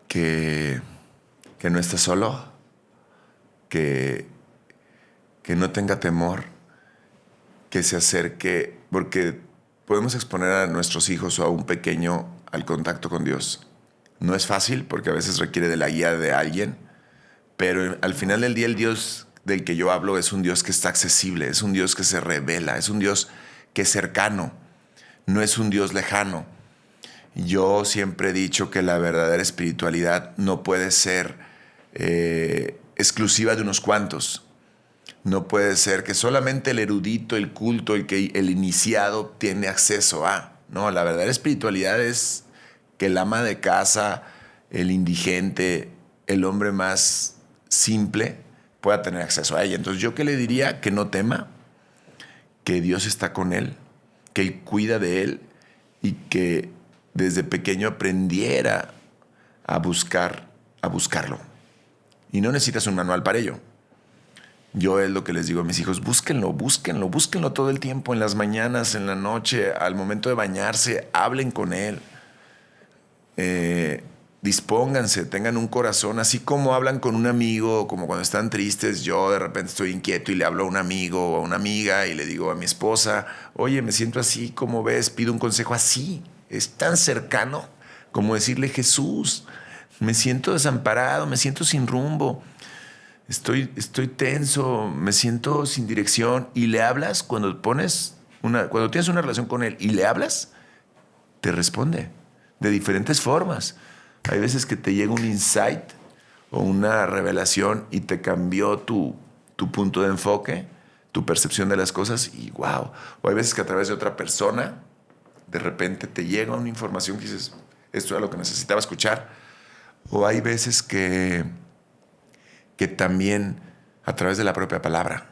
que no esté solo, que no tenga temor, que se acerque, porque podemos exponer a nuestros hijos o a un pequeño al contacto con Dios. No es fácil porque a veces requiere de la guía de alguien, pero al final del día el Dios del que yo hablo es un Dios que está accesible, es un Dios que se revela, es un Dios que es cercano, no es un Dios lejano. Yo siempre he dicho que la verdadera espiritualidad no puede ser exclusiva de unos cuantos. No puede ser que solamente el erudito, el culto, el iniciado tiene acceso a. No, la verdadera espiritualidad es que el ama de casa, el indigente, el hombre más simple pueda tener acceso a ella. Entonces, ¿yo qué le diría? Que no tema, que Dios está con él, que Él cuida de él y que desde pequeño aprendiera a buscarlo. Y no necesitas un manual para ello. Yo es lo que les digo a mis hijos, búsquenlo todo el tiempo, en las mañanas, en la noche, al momento de bañarse, hablen con Él. Dispónganse, tengan un corazón, así como hablan con un amigo, como cuando están tristes, yo de repente estoy inquieto y le hablo a un amigo o a una amiga y le digo a mi esposa, oye, me siento así, ¿cómo ves? Pido un consejo así. Es tan cercano como decirle, Jesús, me siento desamparado, me siento sin rumbo. Estoy tenso, me siento sin dirección. Y le hablas cuando tienes una relación con él y le hablas, te responde de diferentes formas. Hay veces que te llega un insight o una revelación y te cambió tu punto de enfoque, tu percepción de las cosas y wow. O hay veces que a través de otra persona de repente te llega una información que dices, esto era lo que necesitaba escuchar. O hay veces que también a través de la propia palabra.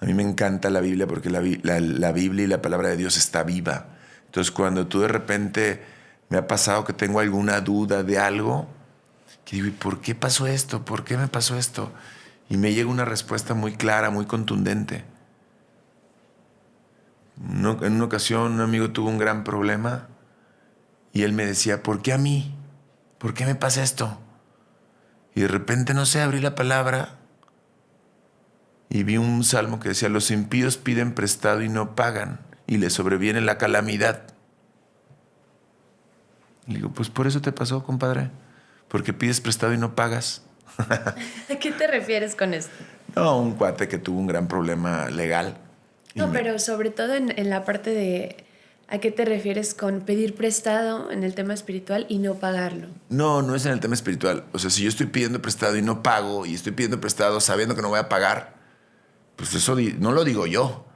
A mí me encanta la Biblia porque la Biblia y la palabra de Dios está viva. Entonces, cuando tú de repente me ha pasado que tengo alguna duda de algo, que digo, ¿y por qué pasó esto? ¿Por qué me pasó esto? Y me llega una respuesta muy clara, muy contundente. En una ocasión un amigo tuvo un gran problema y él me decía, ¿por qué a mí? ¿Por qué me pasa esto? Y de repente, no sé, abrí la palabra y vi un salmo que decía, los impíos piden prestado y no pagan, y les sobreviene la calamidad. Y le digo, pues por eso te pasó, compadre, porque pides prestado y no pagas. ¿A qué te refieres con esto? No, un cuate que tuvo un gran problema legal. No, pero sobre todo en la parte de ¿a qué te refieres con pedir prestado en el tema espiritual y no pagarlo? No, no es en el tema espiritual. O sea, si yo estoy pidiendo prestado y no pago, y estoy pidiendo prestado sabiendo que no voy a pagar, pues eso no lo digo yo.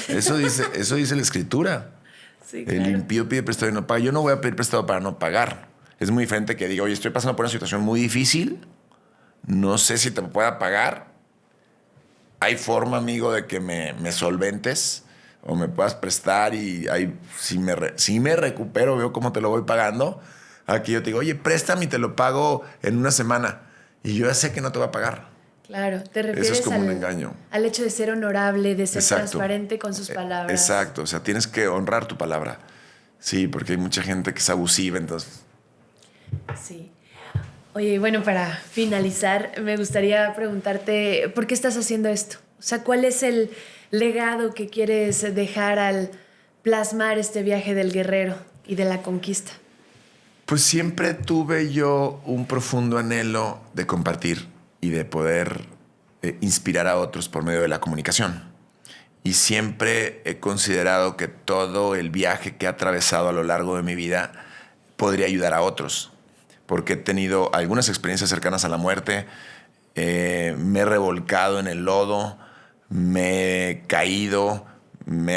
Eso dice la Escritura. Sí, claro. El impío pide prestado y no paga. Yo no voy a pedir prestado para no pagar. Es muy diferente que diga, oye, estoy pasando por una situación muy difícil, no sé si te pueda pagar. Hay forma, amigo, de que me solventes o me puedas prestar y ahí, si me recupero, veo cómo te lo voy pagando. Aquí yo te digo, oye, préstame y te lo pago en una semana. Y yo ya sé que no te va a pagar. Claro, te refieres Eso es como un engaño. Al hecho de ser honorable, de ser Exacto. transparente con sus palabras. Exacto, o sea, tienes que honrar tu palabra. Sí, porque hay mucha gente que es abusiva, entonces. Sí. Oye, y bueno, para finalizar, me gustaría preguntarte, ¿por qué estás haciendo esto? O sea, ¿cuál es el legado que quieres dejar al plasmar este viaje del guerrero y de la conquista? Pues siempre tuve yo un profundo anhelo de compartir y de poder inspirar a otros por medio de la comunicación. Y siempre he considerado que todo el viaje que he atravesado a lo largo de mi vida podría ayudar a otros. Porque he tenido algunas experiencias cercanas a la muerte, me he revolcado en el lodo, me he caído, me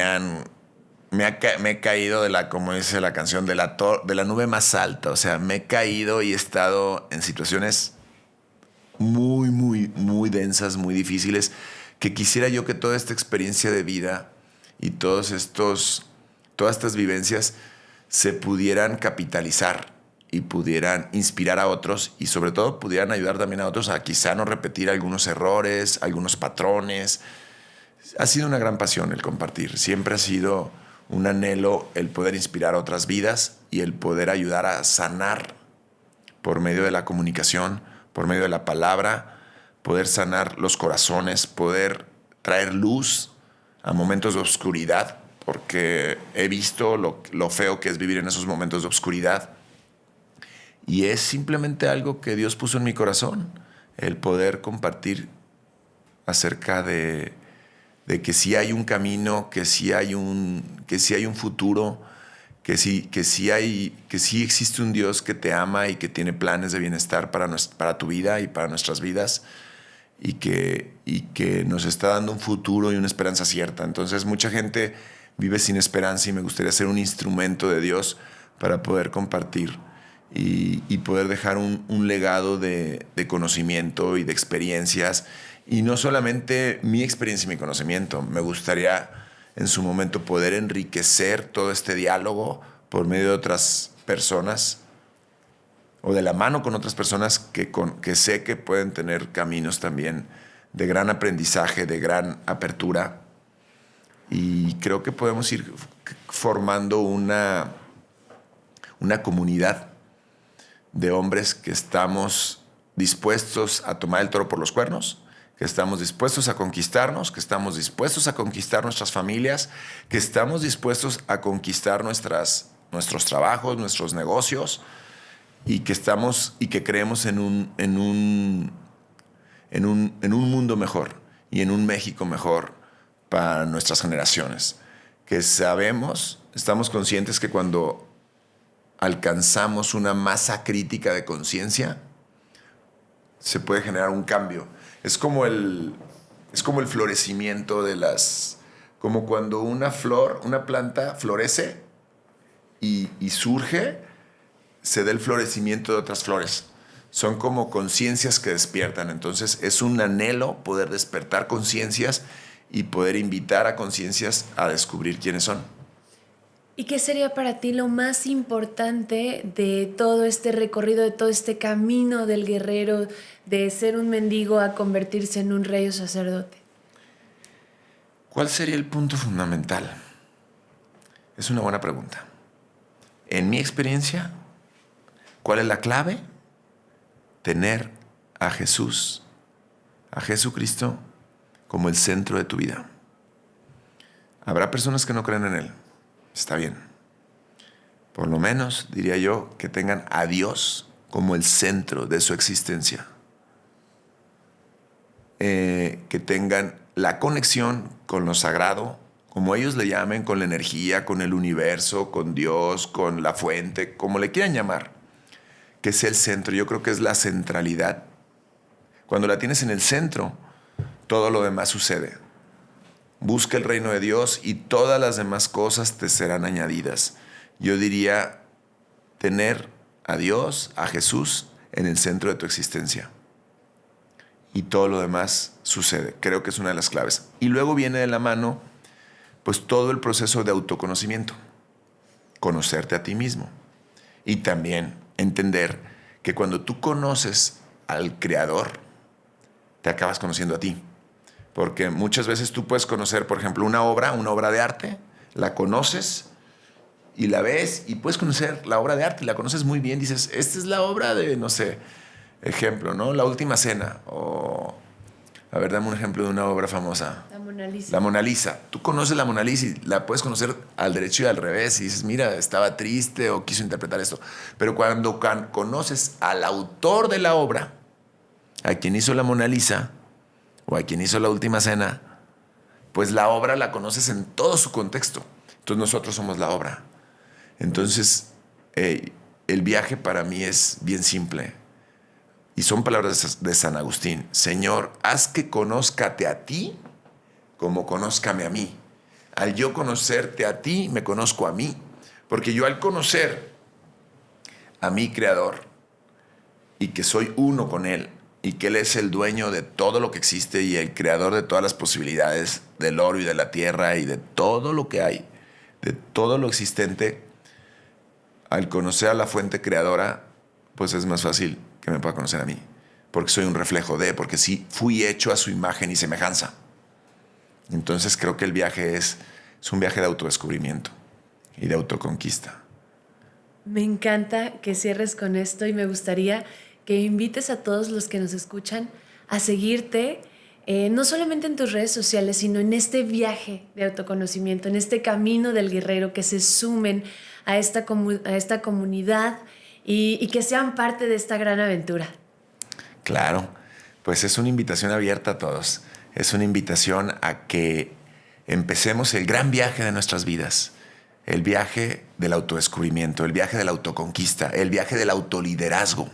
he caído como dice la canción, de la nube más alta. O sea, me he caído y he estado en situaciones muy, muy, muy densas, muy difíciles, que quisiera yo que toda esta experiencia de vida y todas estas vivencias se pudieran capitalizar y pudieran inspirar a otros y sobre todo pudieran ayudar también a otros a quizá no repetir algunos errores, algunos patrones. Ha sido una gran pasión el compartir, siempre ha sido un anhelo el poder inspirar a otras vidas y el poder ayudar a sanar por medio de la comunicación, por medio de la palabra, poder sanar los corazones, poder traer luz a momentos de oscuridad, porque he visto lo feo que es vivir en esos momentos de oscuridad. Y es simplemente algo que Dios puso en mi corazón, el poder compartir acerca de que sí hay un camino, que sí hay un futuro, que sí existe un Dios que te ama y que tiene planes de bienestar para tu vida y para nuestras vidas, y que nos está dando un futuro y una esperanza cierta. Entonces mucha gente vive sin esperanza y me gustaría ser un instrumento de Dios para poder compartir y poder dejar un legado de conocimiento y de experiencias. Y no solamente mi experiencia y mi conocimiento, me gustaría en su momento poder enriquecer todo este diálogo por medio de otras personas o de la mano con otras personas que sé que pueden tener caminos también de gran aprendizaje, de gran apertura. Y creo que podemos ir formando una comunidad de hombres que estamos dispuestos a tomar el toro por los cuernos, que estamos dispuestos a conquistarnos, que estamos dispuestos a conquistar nuestras familias, que estamos dispuestos a conquistar nuestros trabajos, nuestros negocios, y que creemos en un mundo mejor y en un México mejor para nuestras generaciones. Que estamos conscientes que cuando alcanzamos una masa crítica de conciencia, se puede generar un cambio. Es como el florecimiento como cuando una planta florece y surge, se da el florecimiento de otras flores. Son como conciencias que despiertan. Entonces es un anhelo poder despertar conciencias y poder invitar a conciencias a descubrir quiénes son. ¿Y qué sería para ti lo más importante de todo este recorrido, de todo este camino del guerrero, de ser un mendigo a convertirse en un rey o sacerdote? ¿Cuál sería el punto fundamental? Es una buena pregunta. En mi experiencia, ¿cuál es la clave? Tener a Jesús, a Jesucristo, como el centro de tu vida. Habrá personas que no creen en Él. Está bien. Por lo menos, diría yo, que tengan a Dios como el centro de su existencia. Que tengan la conexión con lo sagrado, como ellos le llamen, con la energía, con el universo, con Dios, con la fuente, como le quieran llamar. Que sea el centro. Yo creo que es la centralidad. Cuando la tienes en el centro, todo lo demás sucede. Busca el reino de Dios y todas las demás cosas te serán añadidas. Yo diría tener a Dios, a Jesús, en el centro de tu existencia. Y todo lo demás sucede. Creo que es una de las claves. Y luego viene de la mano, pues, todo el proceso de autoconocimiento. Conocerte a ti mismo. Y también entender que cuando tú conoces al Creador, te acabas conociendo a ti. Porque muchas veces tú puedes conocer, por ejemplo, una obra de arte, la conoces y la ves y puedes conocer la obra de arte y la conoces muy bien. Dices, esta es la obra de, no sé, ejemplo, ¿no? La Última Cena. O, a ver, dame un ejemplo de una obra famosa. La Mona Lisa. La Mona Lisa. Tú conoces la Mona Lisa y la puedes conocer al derecho y al revés. Y dices, mira, estaba triste o quiso interpretar esto. Pero cuando conoces al autor de la obra, a quien hizo la Mona Lisa, o a quien hizo La Última Cena, pues la obra la conoces en todo su contexto. Entonces nosotros somos la obra. Entonces el viaje para mí es bien simple. Y son palabras de San Agustín. Señor, haz que conózcate a ti como conózcame a mí. Al yo conocerte a ti, me conozco a mí. Porque yo al conocer a mi Creador y que soy uno con Él, y que Él es el dueño de todo lo que existe y el creador de todas las posibilidades del oro y de la tierra y de todo lo que hay, de todo lo existente, al conocer a la fuente creadora, pues es más fácil que me pueda conocer a mí, porque soy un reflejo de, porque sí fui hecho a su imagen y semejanza. Entonces creo que el viaje es un viaje de autodescubrimiento y de autoconquista. Me encanta que cierres con esto y me gustaría que invites a todos los que nos escuchan a seguirte, no solamente en tus redes sociales, sino en este viaje de autoconocimiento, en este camino del guerrero, que se sumen a esta comunidad y que sean parte de esta gran aventura. Claro, pues es una invitación abierta a todos. Es una invitación a que empecemos el gran viaje de nuestras vidas. El viaje del autodescubrimiento, el viaje de la autoconquista, el viaje del autoliderazgo.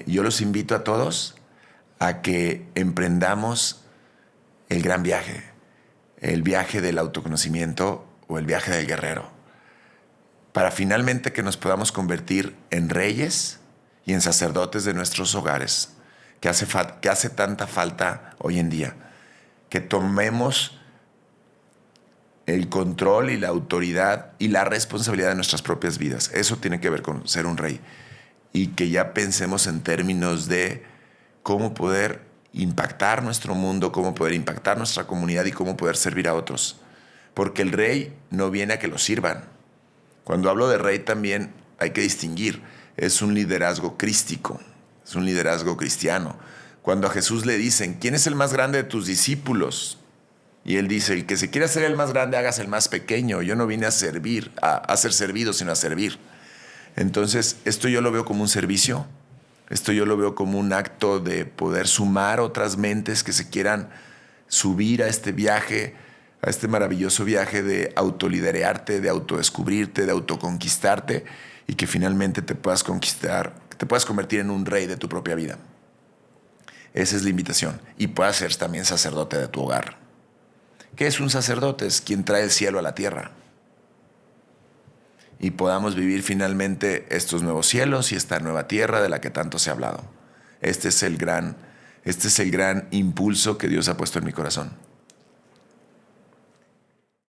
Yo los invito a todos a que emprendamos el gran viaje, el viaje del autoconocimiento o el viaje del guerrero, para finalmente que nos podamos convertir en reyes y en sacerdotes de nuestros hogares, que hace tanta falta hoy en día, que tomemos el control y la autoridad y la responsabilidad de nuestras propias vidas. Eso tiene que ver con ser un rey. Y que ya pensemos en términos de cómo poder impactar nuestro mundo, cómo poder impactar nuestra comunidad y cómo poder servir a otros. Porque el rey no viene a que lo sirvan. Cuando hablo de rey también hay que distinguir. Es un liderazgo crístico, es un liderazgo cristiano. Cuando a Jesús le dicen, ¿quién es el más grande de tus discípulos? Y él dice, el que se quiera ser el más grande, hágase el más pequeño. Yo no vine a servir, a ser servido, sino a servir. Entonces, esto yo lo veo como un servicio. Esto yo lo veo como un acto de poder sumar otras mentes que se quieran subir a este viaje, a este maravilloso viaje de autoliderearte, de autodescubrirte, de autoconquistarte y que finalmente te puedas conquistar, te puedas convertir en un rey de tu propia vida. Esa es la invitación. Y puedas ser también sacerdote de tu hogar. ¿Qué es un sacerdote? Es quien trae el cielo a la tierra. Y podamos vivir finalmente estos nuevos cielos y esta nueva tierra de la que tanto se ha hablado. Este es el gran impulso que Dios ha puesto en mi corazón.